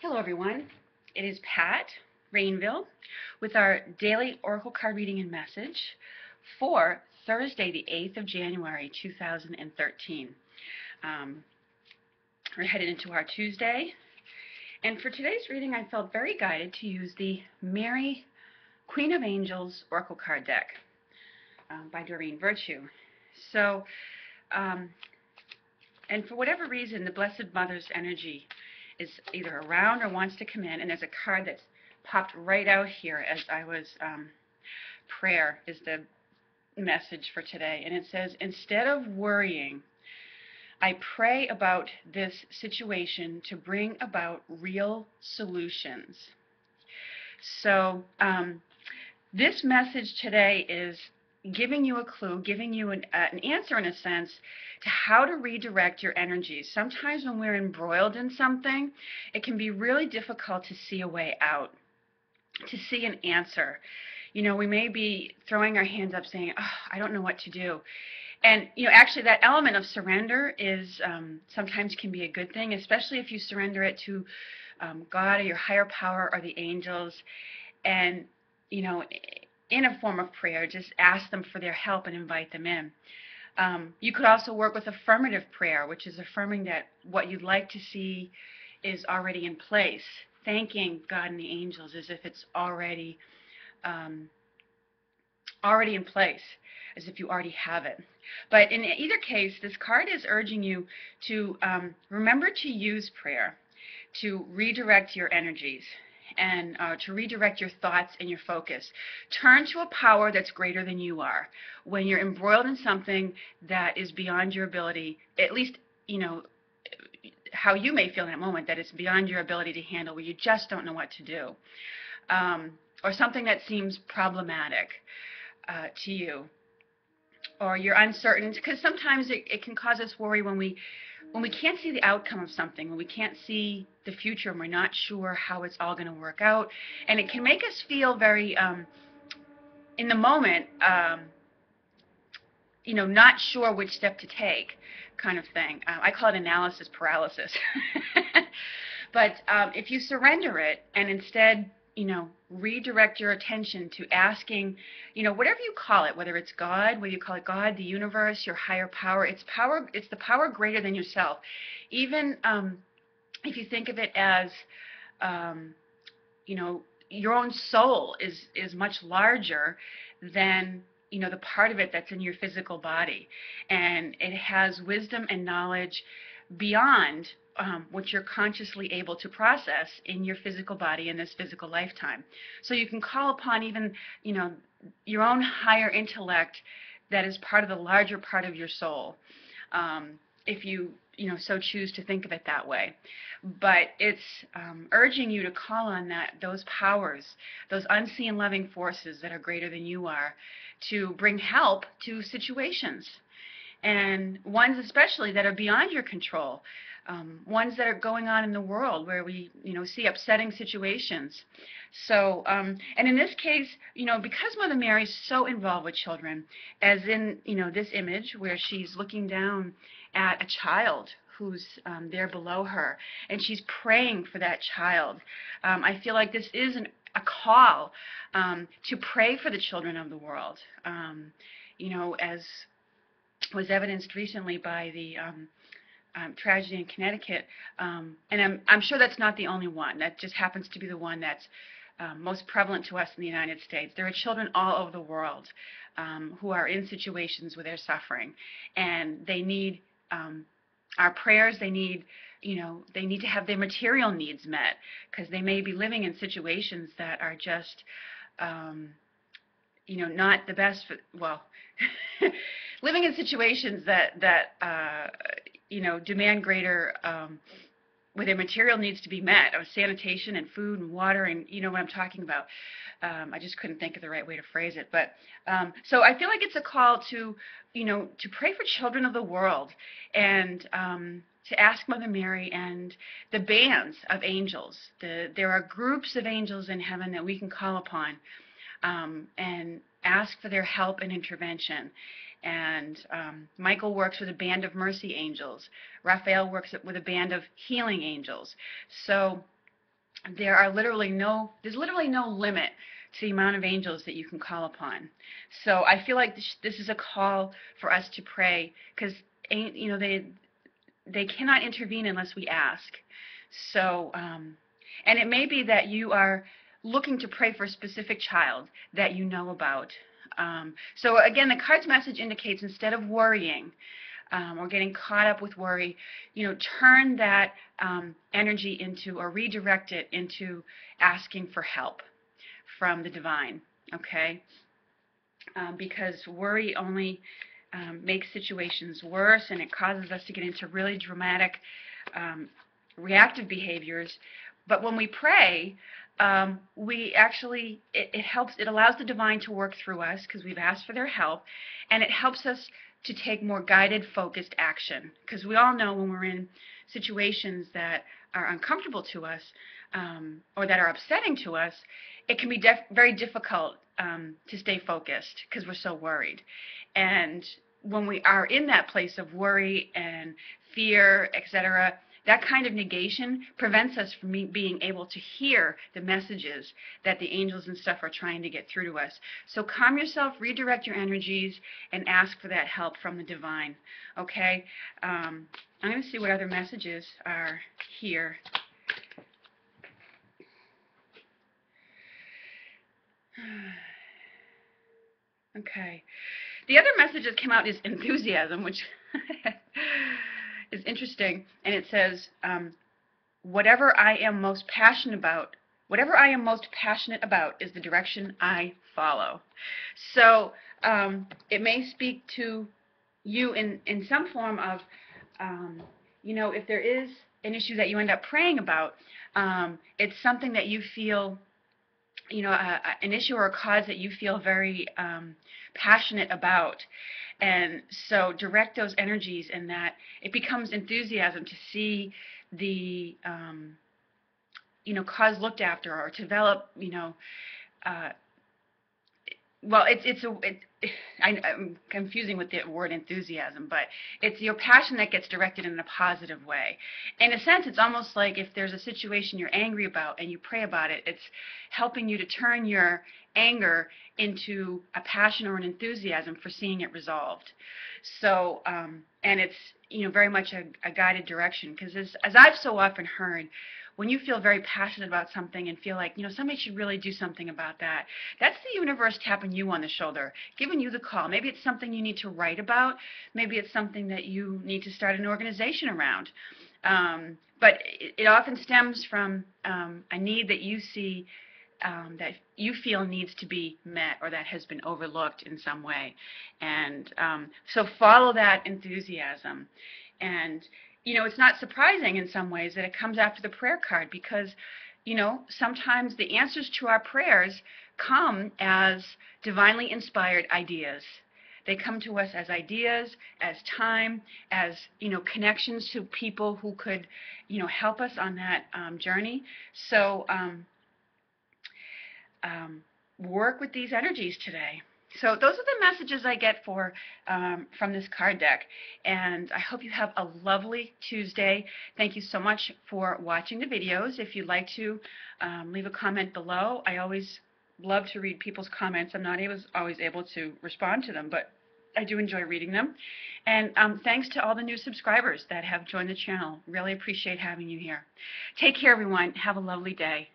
Hello, everyone. It is Pat Rainville with our daily Oracle card reading and message for Thursday, the 8th of January, 2013. Um, we're headed into our Tuesday. And for today's reading, I felt very guided to use the Mary, Queen of Angels Oracle card deck by Doreen Virtue. So, and for whatever reason, the Blessed Mother's energy is either around or wants to come in, and there's a card that's popped right out here as I was, prayer is the message for today, and it says, instead of worrying, I pray about this situation to bring about real solutions. So this message today is giving you a clue, giving you an answer in a sense to how to redirect your energies. Sometimes when we're embroiled in something, it can be really difficult to see a way out, to see an answer. You know, we may be throwing our hands up saying, oh, I don't know what to do. And, you know, actually that element of surrender is sometimes can be a good thing, especially if you surrender it to God or your higher power or the angels. And, you know, in a form of prayer, just ask them for their help and invite them in. You could also work with affirmative prayer, which is affirming that what you'd like to see is already in place, thanking God and the angels as if it's already in place, as if you already have it. But in either case, this card is urging you to remember to use prayer to redirect your energies and to redirect your thoughts and your focus. Turn to a power that's greater than you are. When you're embroiled in something that is beyond your ability, at least, you know, how you may feel in that moment, that it's beyond your ability to handle, where you just don't know what to do, or something that seems problematic to you, or you're uncertain, because sometimes it can cause us worry when we can't see the outcome of something, when we can't see the future and we're not sure how it's all going to work out. And it can make us feel very, in the moment, you know, not sure which step to take, kind of thing. I call it analysis paralysis. But if you surrender it and instead, you know, redirect your attention to asking, you know, whatever you call it, whether it's God, whether you call it God, the universe, your higher power, it's the power greater than yourself. Even if you think of it as, you know, your own soul is much larger than, you know, the part of it that's in your physical body, and it has wisdom and knowledge beyond what you're consciously able to process in your physical body in this physical lifetime. So you can call upon even, you know, your own higher intellect that is part of the larger part of your soul, if you know, so choose to think of it that way. But it's urging you to call on those powers, those unseen loving forces that are greater than you are, to bring help to situations, and ones especially that are beyond your control. Ones that are going on in the world where we, you know, see upsetting situations. So, and in this case, you know, because Mother Mary's so involved with children, as in, you know, this image where she's looking down at a child who's there below her, and she's praying for that child. I feel like this is a call to pray for the children of the world. You know, as was evidenced recently by the tragedy in Connecticut, and I'm sure that's not the only one. That just happens to be the one that's most prevalent to us in the United States. There are children all over the world who are in situations where they're suffering, and they need our prayers. They need, you know, they need to have their material needs met, because they may be living in situations that are just, you know, not the best for, well, living in situations that you know, demand greater, where their material needs to be met, of sanitation and food and water, and you know what I'm talking about. I just couldn't think of the right way to phrase it. But so I feel like it's a call to, you know, to pray for children of the world, and to ask Mother Mary and the bands of angels. There are groups of angels in heaven that we can call upon and ask for their help and intervention. And Michael works with a band of mercy angels. Raphael works with a band of healing angels. So there's literally no limit to the amount of angels that you can call upon. So I feel like this is a call for us to pray, because they cannot intervene unless we ask. So, and it may be that you are looking to pray for a specific child that you know about. So again, the card's message indicates, instead of worrying or getting caught up with worry, turn that energy into, or redirect it into, asking for help from the divine, okay? Because worry only makes situations worse, and it causes us to get into really dramatic reactive behaviors. But when we pray, it allows the divine to work through us, because we've asked for their help, and it helps us to take more guided, focused action. Because we all know when we're in situations that are uncomfortable to us, or that are upsetting to us, it can be very difficult to stay focused, because we're so worried. And when we are in that place of worry and fear, etc., that kind of negation prevents us from being able to hear the messages that the angels and stuff are trying to get through to us. So calm yourself, redirect your energies, and ask for that help from the divine. Okay? I'm going to see what other messages are here. Okay. The other message that came out is enthusiasm, which is interesting. And it says, whatever I am most passionate about is the direction I follow. So it may speak to you in some form of, if there is an issue that you end up praying about, it's something that you feel, an issue or a cause that you feel very passionate about. And so direct those energies in that. It becomes enthusiasm to see the cause looked after, or to develop, well, I'm confusing with the word enthusiasm, but it's your passion that gets directed in a positive way. In a sense, it's almost like if there's a situation you're angry about and you pray about it, it's helping you to turn your anger into a passion or an enthusiasm for seeing it resolved. So, and it's very much a guided direction, because as I've so often heard, when you feel very passionate about something and feel like, somebody should really do something about that, that's the universe tapping you on the shoulder, giving you the call. Maybe it's something you need to write about. Maybe it's something that you need to start an organization around. But it often stems from a need that you see, that you feel needs to be met, or that has been overlooked in some way. And so follow that enthusiasm. And it's not surprising in some ways that it comes after the prayer card, because, sometimes the answers to our prayers come as divinely inspired ideas. They come to us as ideas, as time, as, connections to people who could, help us on that journey. So work with these energies today. So those are the messages I get from this card deck, and I hope you have a lovely Tuesday. Thank you so much for watching the videos. If you'd like to leave a comment below, I always love to read people's comments. I'm not always able to respond to them, but I do enjoy reading them. And thanks to all the new subscribers that have joined the channel. Really appreciate having you here. Take care, everyone. Have a lovely day.